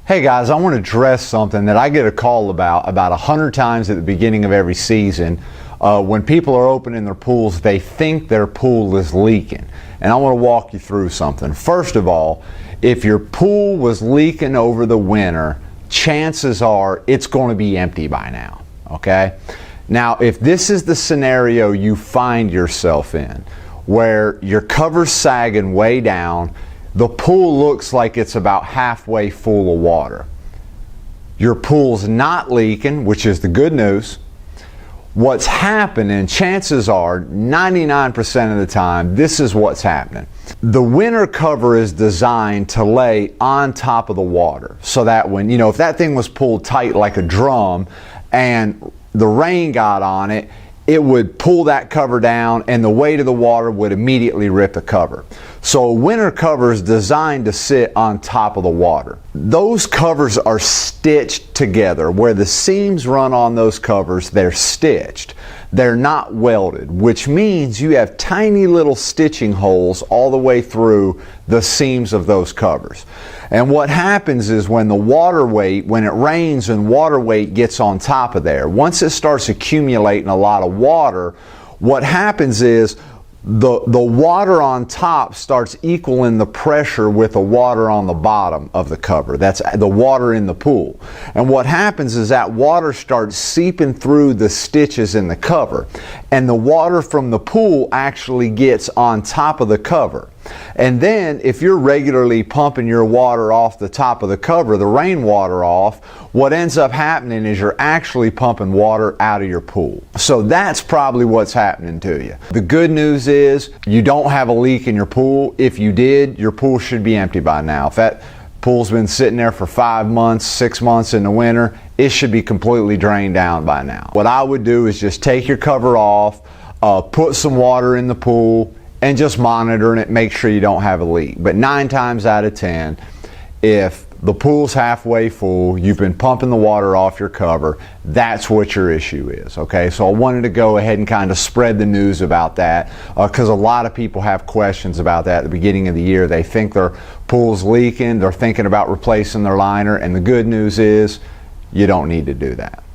Hey guys, I want to address something that I get a call about 100 times at the beginning of every season. When people are opening their pools, they think their pool is leaking. And I want to walk you through something. First of all, if your pool was leaking over the winter, chances are it's going to be empty by now, okay? Now, if this is the scenario you find yourself in, where your cover's sagging way down, the pool looks like it's about halfway full of water. Your pool's not leaking, which is the good news. What's happening, chances are, 99% of the time, this is what's happening. The winter cover is designed to lay on top of the water so that when, if that thing was pulled tight like a drum and the rain got on it, it would pull that cover down and the weight of the water would immediately rip the cover. So a winter cover is designed to sit on top of the water. Those covers are stitched together. Where the seams run on those covers, they're stitched. They're not welded, which means you have tiny little stitching holes all the way through the seams of those covers. And what happens is when the water weight, when it rains and water weight gets on top of there, once it starts accumulating a lot of water, what happens is the water on top starts equaling the pressure with the water on the bottom of the cover. That's the water in the pool. And what happens is that water starts seeping through the stitches in the cover. And the water from the pool actually gets on top of the cover. And then if you're regularly pumping your water off the top of the cover, the rainwater off, what ends up happening is you're actually pumping water out of your pool. So that's probably what's happening to you. The good news is you don't have a leak in your pool. If you did, your pool should be empty by now. If that pool's been sitting there for 5 months, 6 months in the winter, it should be completely drained down by now. What I would do is just take your cover off, put some water in the pool, and just monitor it, make sure you don't have a leak. But 9 times out of 10, if the pool's halfway full, you've been pumping the water off your cover, that's what your issue is, okay? So I wanted to go ahead and kind of spread the news about that because a lot of people have questions about that at the beginning of the year. They think their pool's leaking, they're thinking about replacing their liner, and the good news is you don't need to do that.